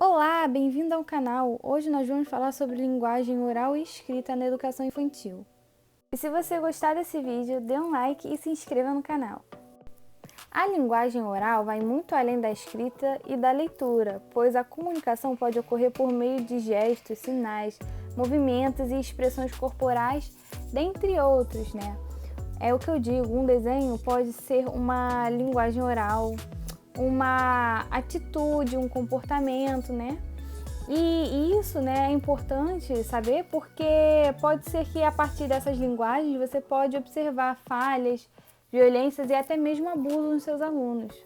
Olá, bem-vindo ao canal! Hoje nós vamos falar sobre linguagem oral e escrita na educação infantil. E se você gostar desse vídeo, dê um like e se inscreva no canal. A linguagem oral vai muito além da escrita e da leitura, pois a comunicação pode ocorrer por meio de gestos, sinais, movimentos e expressões corporais, dentre outros, né? É o que eu digo, um desenho pode ser uma linguagem oral, uma atitude, um comportamento, né? E isso, né, é importante saber porque pode ser que a partir dessas linguagens você pode observar falhas, violências e até mesmo abuso nos seus alunos.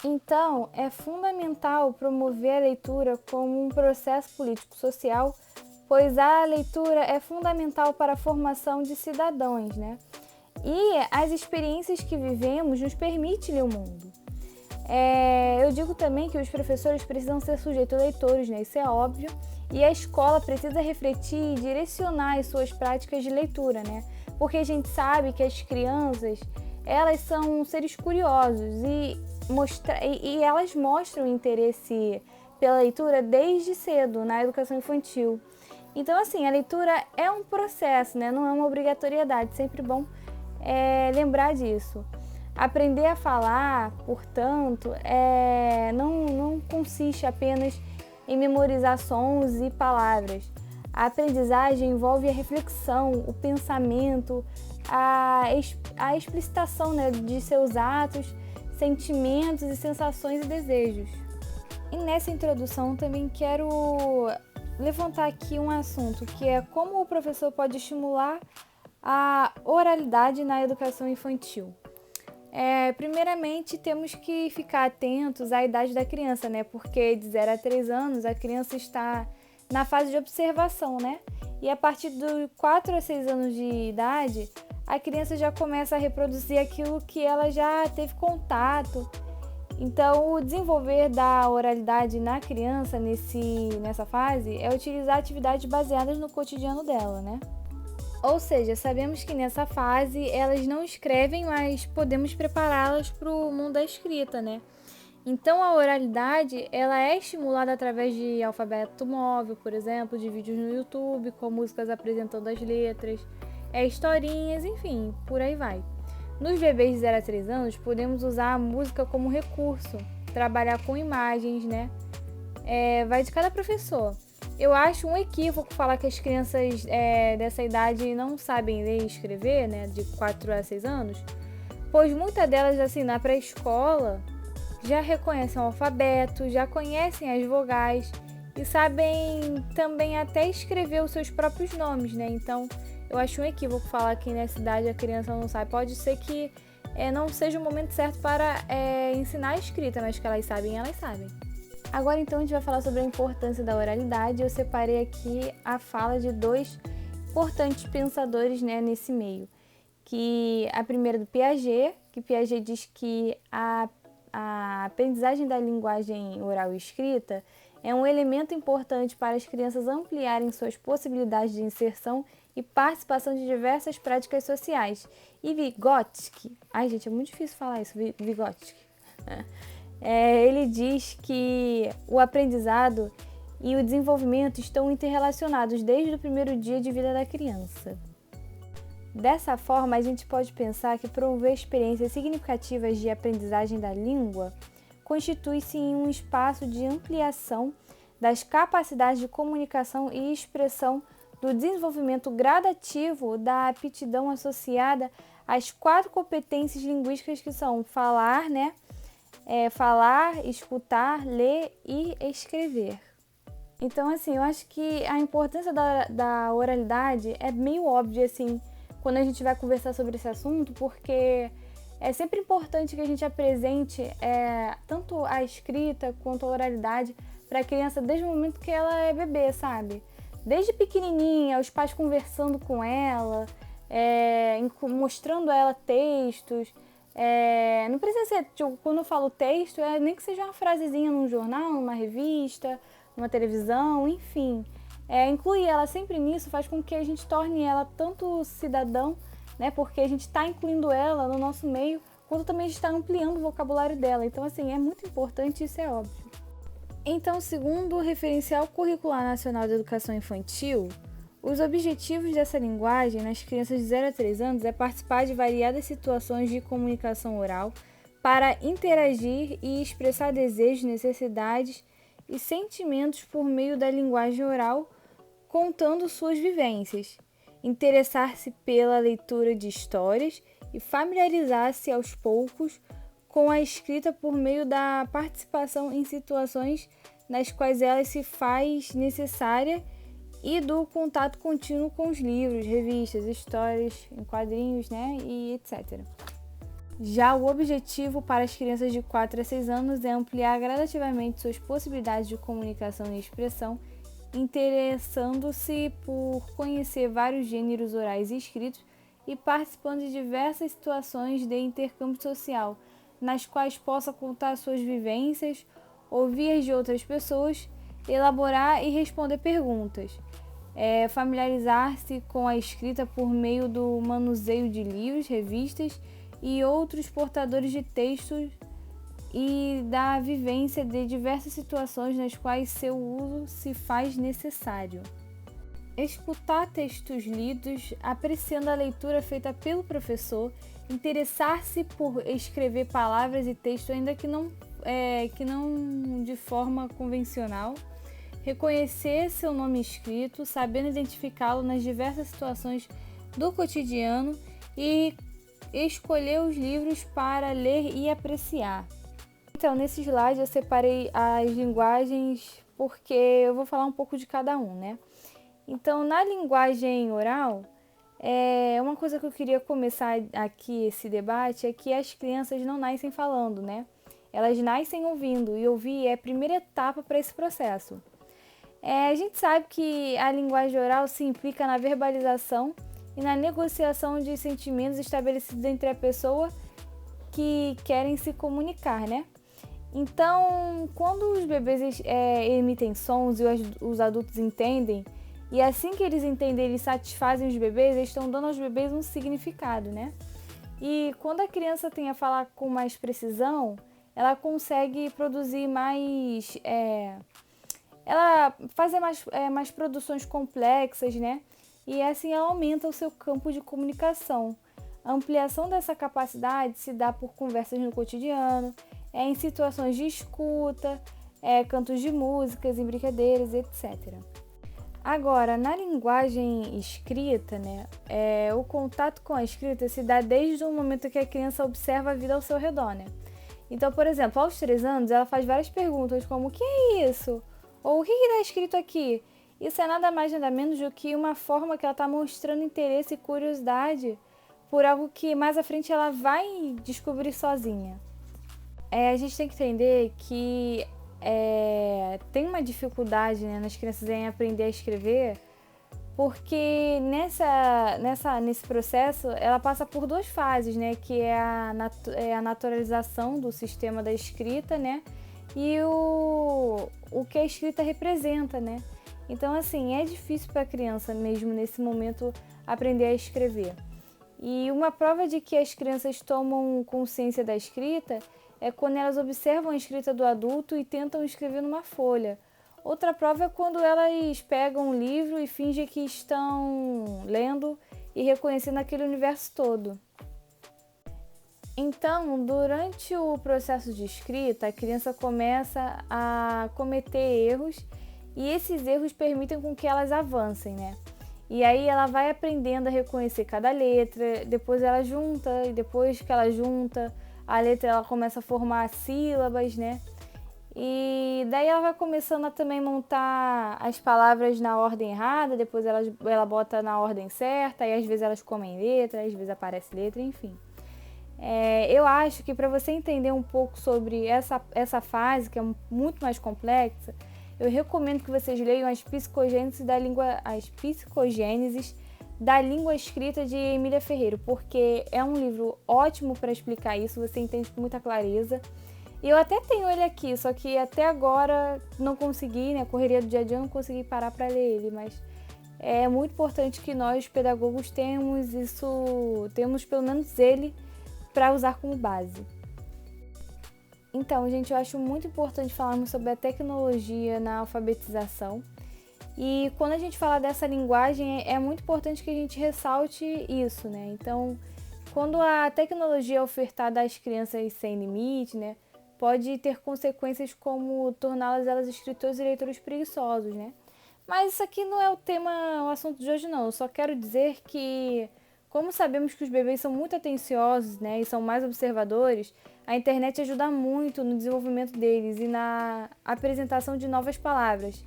Então, é fundamental promover a leitura como um processo político-social, pois a leitura é fundamental para a formação de cidadãos, né? E as experiências que vivemos nos permitem ler o mundo. Eu digo também que os professores precisam ser sujeitos leitores, né? Isso é óbvio. E a escola precisa refletir e direcionar as suas práticas de leitura, né? Porque a gente sabe que as crianças, elas são seres curiosos e elas mostram interesse pela leitura desde cedo, na educação infantil. Então, assim, a leitura é um processo, né? Não é uma obrigatoriedade. Sempre bom lembrar disso. Aprender a falar, portanto, não consiste apenas em memorizar sons e palavras. A aprendizagem envolve a reflexão, o pensamento, a explicitação, né, de seus atos, sentimentos e sensações e desejos. E nessa introdução também quero levantar aqui um assunto, que é como o professor pode estimular a oralidade na educação infantil. Primeiramente, temos que ficar atentos à idade da criança, né? Porque de 0 a 3 anos a criança está na fase de observação, né? E a partir de 4 a 6 anos de idade, a criança já começa a reproduzir aquilo que ela já teve contato. Então, o desenvolver da oralidade na criança nessa fase é utilizar atividades baseadas no cotidiano dela, né? Ou seja, sabemos que nessa fase elas não escrevem, mas podemos prepará-las para o mundo da escrita, né? Então a oralidade ela é estimulada através de alfabeto móvel, por exemplo, de vídeos no YouTube, com músicas apresentando as letras, historinhas, enfim, por aí vai. Nos bebês de 0 a 3 anos, podemos usar a música como recurso, trabalhar com imagens, né? Vai de cada professor. Eu acho um equívoco falar que as crianças dessa idade não sabem ler e escrever, né, de 4 a 6 anos, pois muitas delas, assim, na pré-escola, já reconhecem o alfabeto, já conhecem as vogais e sabem também até escrever os seus próprios nomes, né? Então, eu acho um equívoco falar que nessa idade a criança não sabe. Pode ser que não seja o momento certo para ensinar a escrita, mas que elas sabem, elas sabem. Agora, então, a gente vai falar sobre a importância da oralidade. Eu separei aqui a fala de dois importantes pensadores, né, nesse meio. Que a primeira do Piaget, que Piaget diz que a aprendizagem da linguagem oral e escrita é um elemento importante para as crianças ampliarem suas possibilidades de inserção e participação de diversas práticas sociais. E Vygotsky, ai gente, é muito difícil falar isso, Vygotsky, ele diz que o aprendizado e o desenvolvimento estão interrelacionados desde o primeiro dia de vida da criança. Dessa forma, a gente pode pensar que promover experiências significativas de aprendizagem da língua constitui-se em um espaço de ampliação das capacidades de comunicação e expressão do desenvolvimento gradativo da aptidão associada às 4 competências linguísticas que são falar, né? Falar, escutar, ler e escrever. Então, assim, eu acho que a importância da oralidade é meio óbvia, assim, quando a gente vai conversar sobre esse assunto, porque é sempre importante que a gente apresente tanto a escrita quanto a oralidade para a criança desde o momento que ela é bebê, sabe? Desde pequenininha, os pais conversando com ela, mostrando a ela textos. Não precisa ser, tipo, quando eu falo texto, nem que seja uma frasezinha num jornal, numa revista, numa televisão, enfim. Incluir ela sempre nisso faz com que a gente torne ela tanto cidadão, né, porque a gente está incluindo ela no nosso meio, quanto também a gente está ampliando o vocabulário dela. Então, assim, é muito importante, isso é óbvio. Então, segundo o Referencial Curricular Nacional de Educação Infantil, os objetivos dessa linguagem nas crianças de 0 a 3 anos é participar de variadas situações de comunicação oral para interagir e expressar desejos, necessidades e sentimentos por meio da linguagem oral, contando suas vivências, interessar-se pela leitura de histórias e familiarizar-se aos poucos com a escrita por meio da participação em situações nas quais ela se faz necessária e do contato contínuo com os livros, revistas, histórias, em quadrinhos, e etc. Já o objetivo para as crianças de 4 a 6 anos é ampliar gradativamente suas possibilidades de comunicação e expressão, interessando-se por conhecer vários gêneros orais e escritos e participando de diversas situações de intercâmbio social, nas quais possa contar suas vivências, ouvir as de outras pessoas, elaborar e responder perguntas, familiarizar-se com a escrita por meio do manuseio de livros, revistas e outros portadores de textos e da vivência de diversas situações nas quais seu uso se faz necessário. Escutar textos lidos, apreciando a leitura feita pelo professor, interessar-se por escrever palavras e texto ainda que não de forma convencional, reconhecer seu nome escrito, sabendo identificá-lo nas diversas situações do cotidiano e escolher os livros para ler e apreciar. Então, nesse slide eu separei as linguagens porque eu vou falar um pouco de cada um, né? Então, na linguagem oral, uma coisa que eu queria começar aqui esse debate é que as crianças não nascem falando, né? Elas nascem ouvindo, e ouvir é a primeira etapa para esse processo. A gente sabe que a linguagem oral se implica na verbalização e na negociação de sentimentos estabelecidos entre a pessoa que querem se comunicar, né? Então, quando os bebês emitem sons e os adultos entendem, e assim que eles entendem, eles satisfazem os bebês, eles estão dando aos bebês um significado, né? E quando a criança tem a falar com mais precisão, ela consegue produzir mais... ela fazer mais produções complexas, né? E assim ela aumenta o seu campo de comunicação. A ampliação dessa capacidade se dá por conversas no cotidiano, em situações de escuta, cantos de músicas, em brincadeiras, etc. Agora, na linguagem escrita, né, o contato com a escrita se dá desde o momento que a criança observa a vida ao seu redor, né? Então, por exemplo, aos 3 anos, ela faz várias perguntas como: o que é isso? Ou o que está escrito aqui? Isso é nada mais nada menos do que uma forma que ela está mostrando interesse e curiosidade por algo que mais à frente ela vai descobrir sozinha. A gente tem que entender que tem uma dificuldade, né, nas crianças em aprender a escrever, porque nesse processo ela passa por 2 fases, né, que é a naturalização do sistema da escrita, né, e o que a escrita representa, né. Então, assim, é difícil para a criança mesmo nesse momento aprender a escrever. E uma prova de que as crianças tomam consciência da escrita é quando elas observam a escrita do adulto e tentam escrever numa folha. Outra prova é quando elas pegam um livro e fingem que estão lendo e reconhecendo aquele universo todo. Então, durante o processo de escrita, a criança começa a cometer erros e esses erros permitem com que elas avancem, né? E aí ela vai aprendendo a reconhecer cada letra, depois ela junta, e depois que ela junta, a letra ela começa a formar sílabas, né? E daí ela vai começando a também montar as palavras na ordem errada, depois ela bota na ordem certa, e às vezes elas comem letra, às vezes aparece letra, enfim. Eu acho que para você entender um pouco sobre essa fase, que é muito mais complexa, eu recomendo que vocês leiam as Psicogênesis da Língua Escrita de Emília Ferreiro, porque é um livro ótimo para explicar isso, você entende com muita clareza. E eu até tenho ele aqui, só que até agora não consegui, né, correria do dia a dia, não consegui parar para ler ele, mas é muito importante que nós, pedagogos, temos pelo menos ele para usar como base. Então, gente, eu acho muito importante falarmos sobre a tecnologia na alfabetização. E quando a gente fala dessa linguagem, é muito importante que a gente ressalte isso, né? Então, quando a tecnologia é ofertada às crianças sem limite, né, pode ter consequências como torná-las elas escritores e leitores preguiçosos, né? Mas isso aqui não é o assunto de hoje não. Eu só quero dizer que, como sabemos que os bebês são muito atenciosos, né, e são mais observadores, a internet ajuda muito no desenvolvimento deles e na apresentação de novas palavras.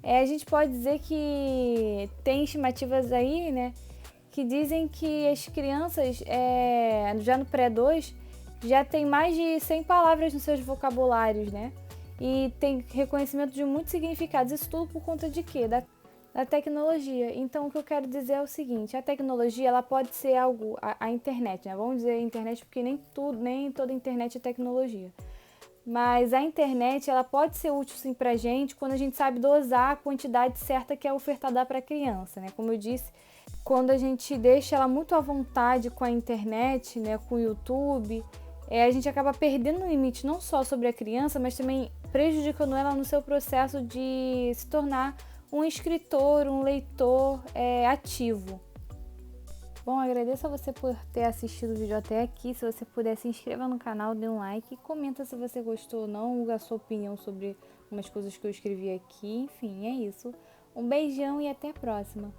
A gente pode dizer que tem estimativas aí, né, que dizem que as crianças, já no pré-2, já tem mais de 100 palavras nos seus vocabulários, né? E tem reconhecimento de muitos significados. Isso tudo por conta de quê? Da tecnologia. Então, o que eu quero dizer é o seguinte: a tecnologia, ela pode ser algo, a internet, né? Vamos dizer internet porque nem toda internet é tecnologia. Mas a internet, ela pode ser útil sim pra gente quando a gente sabe dosar a quantidade certa que é ofertada para a criança, né? Como eu disse, quando a gente deixa ela muito à vontade com a internet, né, com o YouTube, a gente acaba perdendo o limite não só sobre a criança, mas também prejudicando ela no seu processo de se tornar um escritor, um leitor ativo. Bom, agradeço a você por ter assistido o vídeo até aqui. Se você puder, se inscreva no canal, dê um like, comenta se você gostou ou não, a sua opinião sobre umas coisas que eu escrevi aqui. Enfim, é isso. Um beijão e até a próxima!